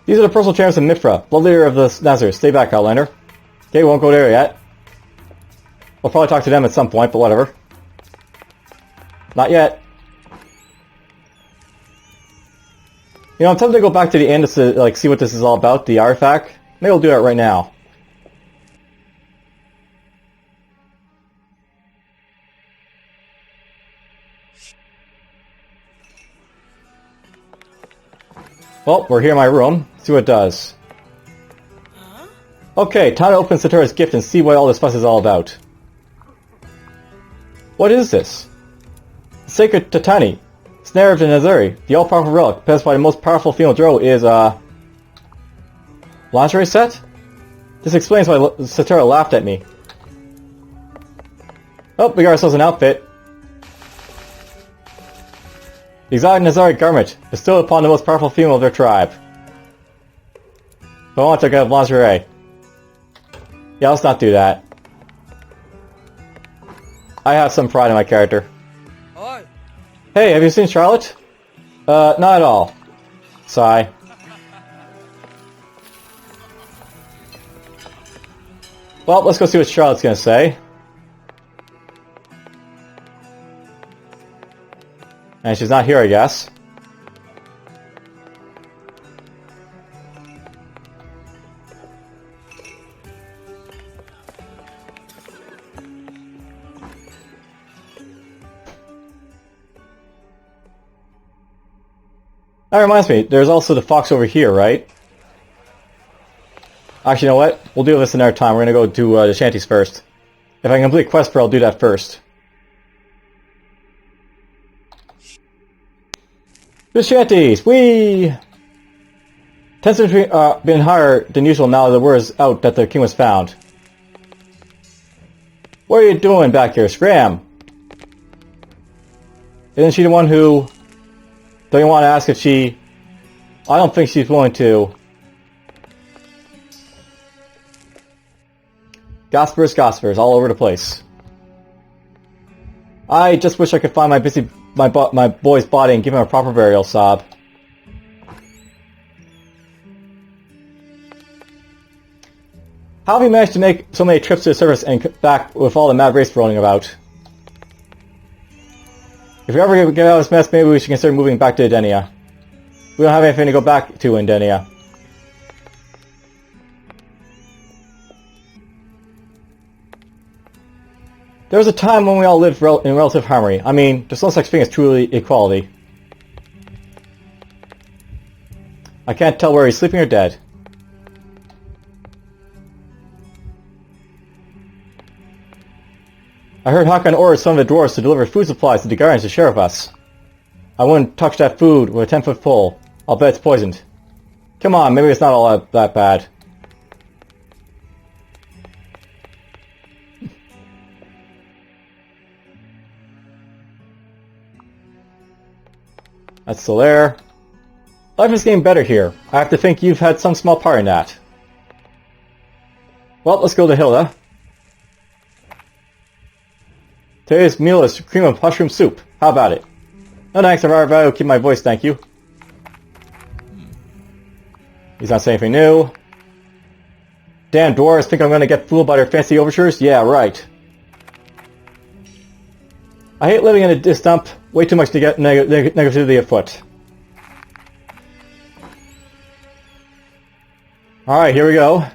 These are the personal chambers of Mithra, blood leader of the Nazir. Stay back, Outlander. Okay, we won't go there yet. We'll probably talk to them at some point, but whatever. Not yet. You know, I'm tempted to go back to the end just to see what this is all about, the artifact. Maybe we'll do that right now. Well, we're here in my room. See what it does. Huh? Okay, time to open Satura's gift and see what all this fuss is all about. What is this? Sacred Tatani. Snare of the Nazari. The all-powerful relic, possessed by the most powerful female drow, is lingerie set? This explains why Satura laughed at me. Oh, we got ourselves an outfit. The exotic Nazari garment, bestowed upon the most powerful female of their tribe. But I want to get lingerie. Yeah, let's not do that. I have some pride in my character. Oi. Hey, have you seen Charlotte? Not at all. Sigh. Well, let's go see what Charlotte's gonna say. And she's not here, I guess. That reminds me, there's also the fox over here, right? Actually, you know what? We'll do this another time. We're gonna go to the shanties first. If I can complete quest, I'll do that first. The shanties! Whee! Tensions have been higher than usual now that the word is out that the king was found. What are you doing back here? Scram! Isn't she the one who... Don't you want to ask if she... I don't think she's willing to... Gossipers all over the place. I just wish I could find my boy's body and give him a proper burial, sob. How have you managed to make so many trips to the surface and back with all the mad race rolling about? If we ever get out of this mess, maybe we should consider moving back to Edenia. We don't have anything to go back to in Edenia. There was a time when we all lived in relative harmony. I mean, there's no such thing as truly equality. I can't tell whether he's sleeping or dead. I heard Hakan ordered some of the dwarves to deliver food supplies to the Guardians to share with us. I wouldn't touch that food with a 10-foot pole. I'll bet it's poisoned. Come on, maybe it's not all that bad. That's still there. Life is getting better here. I have to think you've had some small part in that. Well, let's go to Hilda. Today's meal is cream of mushroom soup. How about it? No thanks, I will keep my voice, thank you. He's not saying anything new. Damn dwarves think I'm gonna get fooled by their fancy overtures? Yeah, right. I hate living in this dump. Way too much to get negativity afoot. Alright, here we go.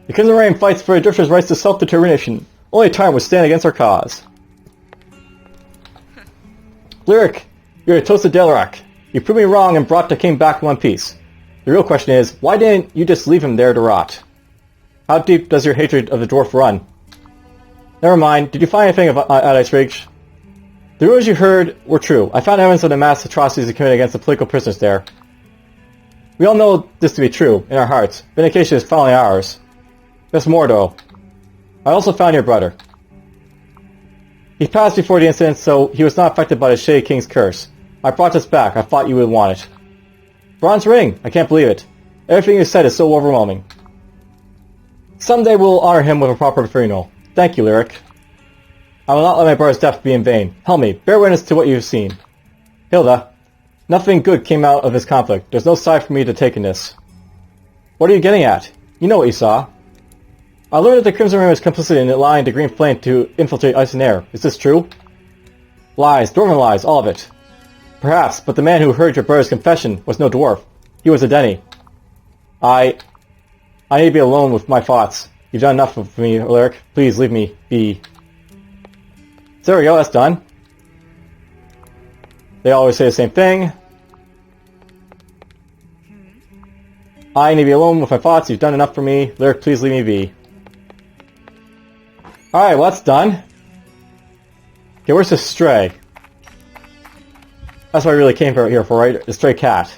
The Crimson Reign fights for the Drifters' rights to self-determination. Only time will stand against our cause. Lyric, you're a toasted Delarak. You proved me wrong and brought the king back in one piece. The real question is, why didn't you just leave him there to rot? How deep does your hatred of the dwarf run? Never mind, did you find anything at Ice Reach? The rumors you heard were true. I found evidence of the mass atrocities committed against the political prisoners there. We all know this to be true, in our hearts. Vindication is finally ours. There's more, though. I also found your brother. He passed before the incident, so he was not affected by the Shade King's curse. I brought this back. I thought you would want it. Bronze ring! I can't believe it. Everything you said is so overwhelming. Someday we'll honor him with a proper funeral. Thank you, Lyric. I will not let my brother's death be in vain. Help me. Bear witness to what you've seen. Hilda. Nothing good came out of this conflict. There's no side for me to take in this. What are you getting at? You know what you saw. I learned that the Crimson Reign was complicit in allowing the Green Flame to infiltrate ice and air. Is this true? Lies. Dwarven lies. All of it. Perhaps, but the man who heard your brother's confession was no dwarf. He was a Denny. I need to be alone with my thoughts. You've done enough for me, Lyric. Please leave me be. So there we go, that's done. They always say the same thing. I need to be alone with my thoughts. You've done enough for me. Lyric, please leave me be. Alright, well that's done. Okay, where's the stray? That's what I really came here for, right? The stray cat.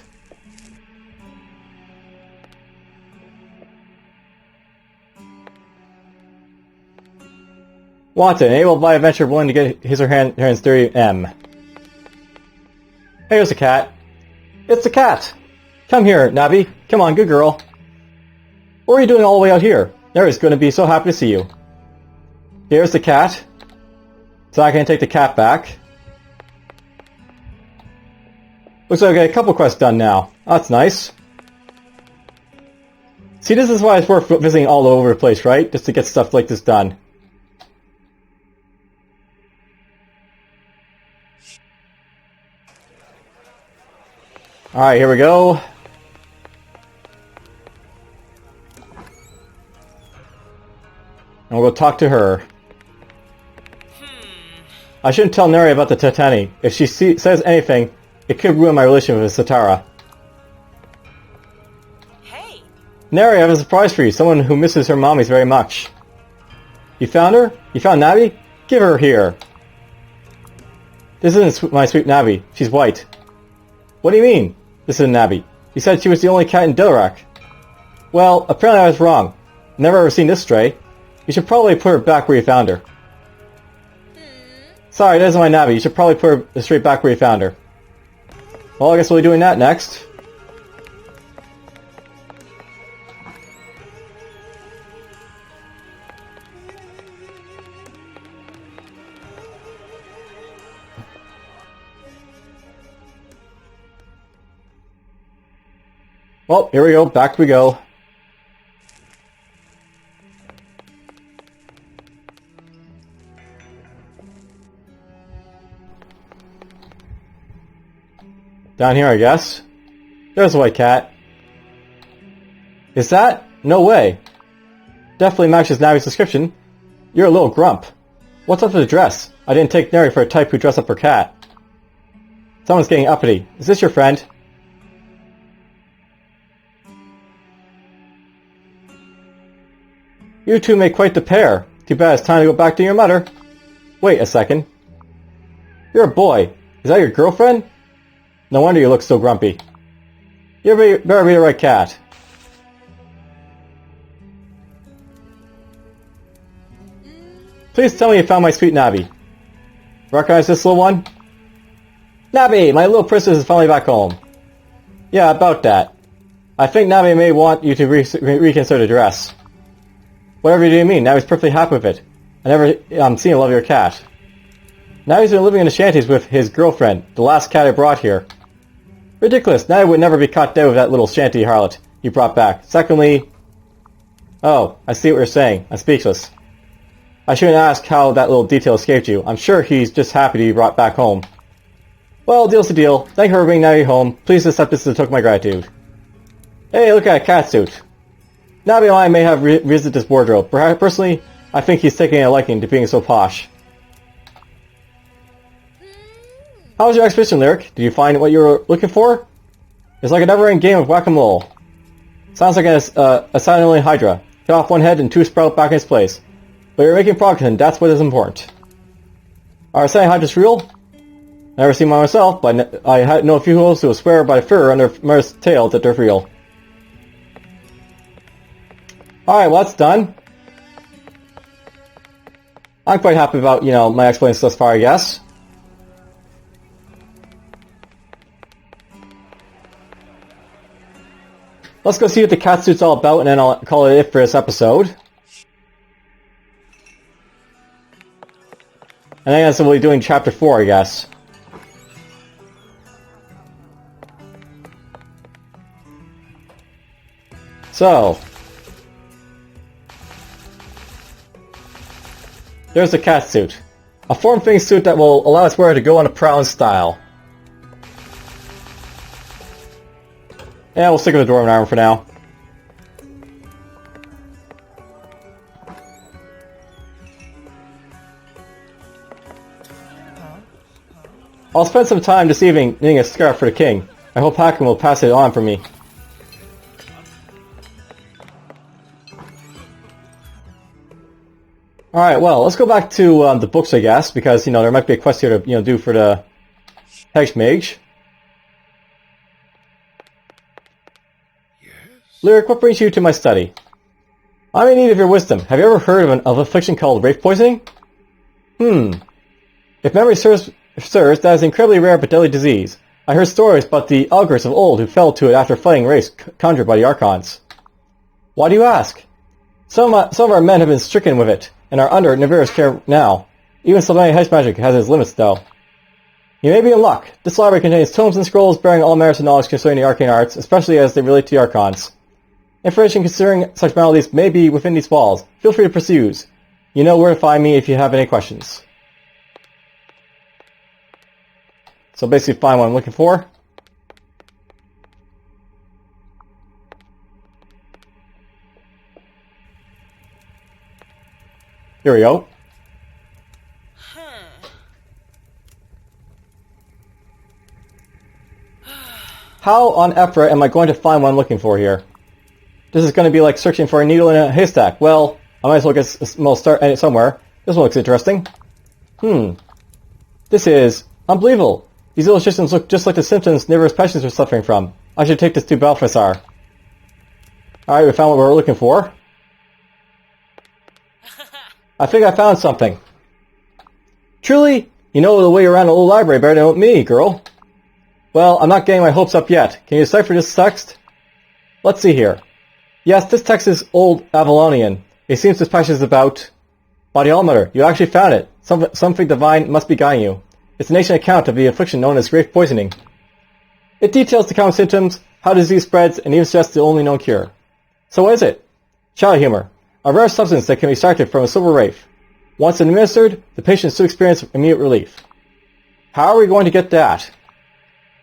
Wanted, enabled by adventure willing to get his or her hands dirty M. Hey, there's a cat. It's a cat! Come here, Navi. Come on, good girl. What are you doing all the way out here? Neri's going to be so happy to see you. Here's the cat. So I can take the cat back. Looks like I got a couple quests done now. That's nice. See, this is why it's worth visiting all over the place, right? Just to get stuff like this done. Alright, here we go. And we'll go talk to her. I shouldn't tell Neri about the Titani. If she says anything, it could ruin my relationship with Satara. Hey! Neri, I have a surprise for you. Someone who misses her mommies very much. You found her? You found Navi? Give her here. This isn't my sweet Navi. She's white. What do you mean? This isn't Navi. You said she was the only cat in Delarak. Well, apparently I was wrong. Never ever seen this stray. You should probably put her back where you found her. Sorry, that isn't my Navi. You should probably put her straight back where you found her. Well, I guess we'll be doing that next. Well, here we go. Back we go. Down here, I guess. There's a white cat. Is that? No way. Definitely matches Navi's description. You're a little grump. What's up with the dress? I didn't take Neri for a type who dressed up for cat. Someone's getting uppity. Is this your friend? You two make quite the pair. Too bad it's time to go back to your mother. Wait a second. You're a boy. Is that your girlfriend? No wonder you look so grumpy. You better be the right cat. Please tell me you found my sweet Navi. Recognize this little one? Navi, my little princess is finally back home. Yeah, about that. I think Navi may want you to reconsider the dress. Whatever do you mean? Navi's perfectly happy with it. I never seen a lovelier cat. Now he's been living in the shanties with his girlfriend, the last cat I brought here. Ridiculous. Now I would never be caught dead with that little shanty harlot you brought back. Secondly... Oh, I see what you're saying. I'm speechless. I shouldn't ask how that little detail escaped you. I'm sure he's just happy to be brought back home. Well, deal's the deal. Thank you for bringing Navi home. Please accept this as a token of my gratitude. Hey, look at a cat suit. Navi and I may have revisited this wardrobe. Perhaps, personally, I think he's taking a liking to being so posh. How was your expedition, Lyric? Did you find what you were looking for? It's like a never-ending game of whack-a-mole. Sounds like a silent Hydra. Cut off one head and two sprout back in its place. But you're making progress, and that's what is important. Are silent Hydras real? Never seen one myself, but I know a few hosts who will swear by the fur on their mother's tail that they're real. Alright, well that's done. I'm quite happy about, my explanations thus far, I guess. Let's go see what the catsuit's all about, and then I'll call it for this episode. And then that's what we'll be doing Chapter 4, I guess. So... there's the catsuit. A form-fitting suit that will allow its wearer to go on a prowl style. Yeah, we'll stick with the Dwarven armor for now. I'll spend some time this evening knitting a scarf for the king. I hope Hakim will pass it on for me. Alright, well, let's go back to the books, I guess, because, there might be a quest here to, do for the Hedge Mage. Lyric, what brings you to my study? I'm in need of your wisdom. Have you ever heard of an affliction called wraith poisoning? If memory serves, that is an incredibly rare but deadly disease. I heard stories about the Algors of old who fell to it after fighting wraiths conjured by the Archons. Why do you ask? Some of our men have been stricken with it, and are under Navira's care now. Even Sylvania hedge magic has its limits, though. You may be in luck. This library contains tomes and scrolls bearing all matters of knowledge concerning the arcane arts, especially as they relate to the Archons. Information concerning such maladies may be within these walls. Feel free to peruse. You know where to find me if you have any questions. So basically find what I'm looking for. Here we go. How on Ephra am I going to find what I'm looking for here? This is going to be like searching for a needle in a haystack. Well, I might as well start at it somewhere. This one looks interesting. This is unbelievable. These illustrations look just like the symptoms Nivira's patients were suffering from. I should take this to Balthasar. Alright, we found what we were looking for. I think I found something. Truly? You know the way around a little library better than me, girl. Well, I'm not getting my hopes up yet. Can you decipher this text? Let's see here. Yes, this text is Old Avalonian. It seems this passage is about... Body Allmother, you actually found it. Something divine must be guiding you. It's an ancient account of the affliction known as wraith poisoning. It details the common symptoms, how disease spreads, and even suggests the only known cure. So what is it? Shadow humor. A rare substance that can be extracted from a silver wraith. Once administered, the patient should experience immediate relief. How are we going to get that?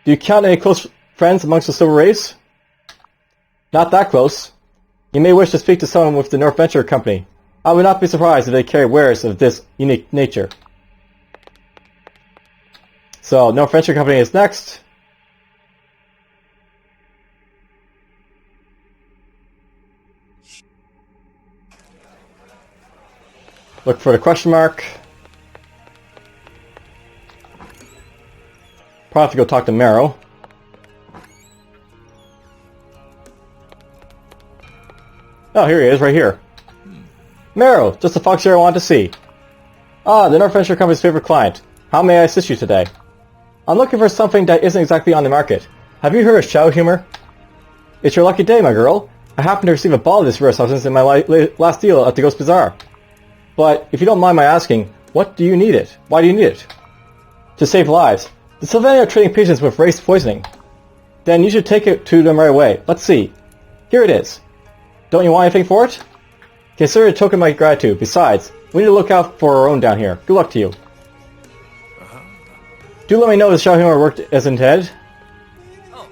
Do you count any close friends amongst the silver wraiths? Not that close. You may wish to speak to someone with the North Venture Company. I would not be surprised if they carry wares of this unique nature. So, North Venture Company is next. Look for the question mark. Probably have to go talk to Marrow. Oh, here he is, right here. Marrow, just the fox here I wanted to see. Ah, the North Venture Company's favorite client. How may I assist you today? I'm looking for something that isn't exactly on the market. Have you heard of Shadow Humor? It's your lucky day, my girl. I happened to receive a ball of this rare substance in my last deal at the Ghost Bazaar. But, if you don't mind my asking, what do you need it? Why do you need it? To save lives. The Sylvania are treating patients with race poisoning. Then you should take it to them right away. Let's see. Here it is. Don't you want anything for it? Consider it a token of my gratitude. Besides, we need to look out for our own down here. Good luck to you. Do let me know if the Shadow Humor worked as intended. Oh.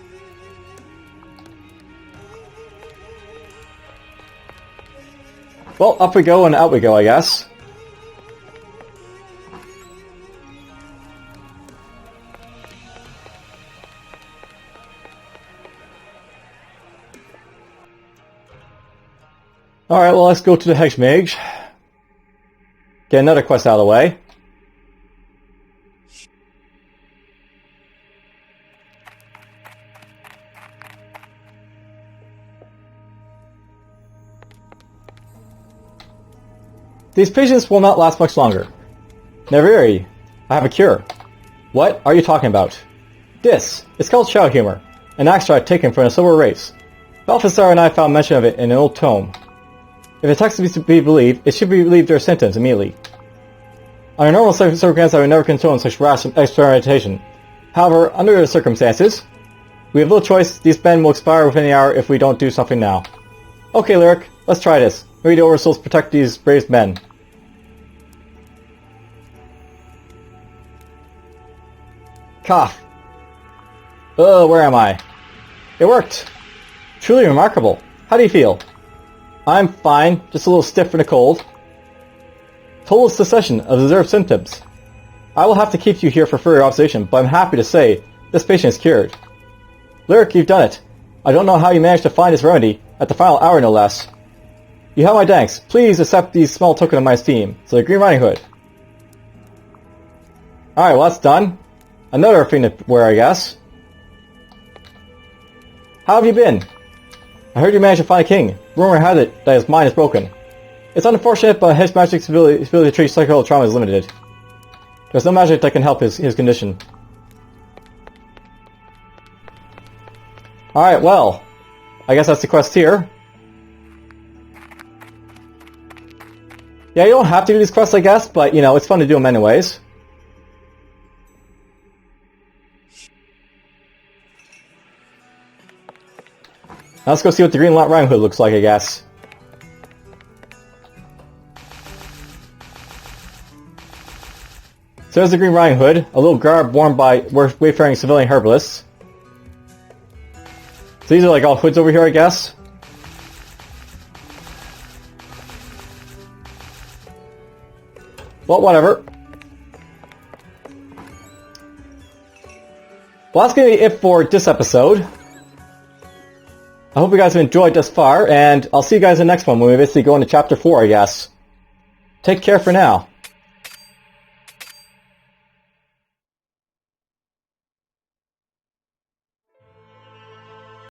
Well, up we go and out we go, I guess. Alright, well, let's go to the Hex Mage. Get another quest out of the way. These patients will not last much longer. Neveri, I have a cure. What are you talking about? This. It's called Shadow Humor, an extract taken from a silver race. Balthasar and I found mention of it in an old tome. If the text is to be believed, it should relieve their symptoms immediately. Under normal circumstances, I would never condone such rash experimentation. However, under the circumstances, we have little choice. These men will expire within the hour if we don't do something now. Okay, Lyric, let's try this. Maybe the Oversouls protect these brave men. Cough. Where am I? It worked! Truly remarkable. How do you feel? I'm fine, just a little stiff from the cold. Total cessation of observed symptoms. I will have to keep you here for further observation, but I'm happy to say this patient is cured. Lyric, you've done it. I don't know how you managed to find this remedy, at the final hour no less. You have my thanks. Please accept these small token of my esteem. So the Green Riding Hood. Alright, well that's done. Another thing to wear, I guess. How have you been? I heard you managed to find a king. Rumor has it that his mind is broken. It's unfortunate, but his magic's ability to treat psychical trauma is limited. There's no magic that can help his condition. Alright, well. I guess that's the quest here. Yeah, you don't have to do these quests, I guess, but, you know, it's fun to do them anyways. Now let's go see what the Green Riding Hood looks like, I guess. So there's the Green Riding Hood, a little garb worn by wayfaring civilian herbalists. So these are like all hoods over here, I guess. Well, whatever. Well, that's going to be it for this episode. I hope you guys have enjoyed thus far, and I'll see you guys in the next one when we basically go into Chapter 4, I guess. Take care for now.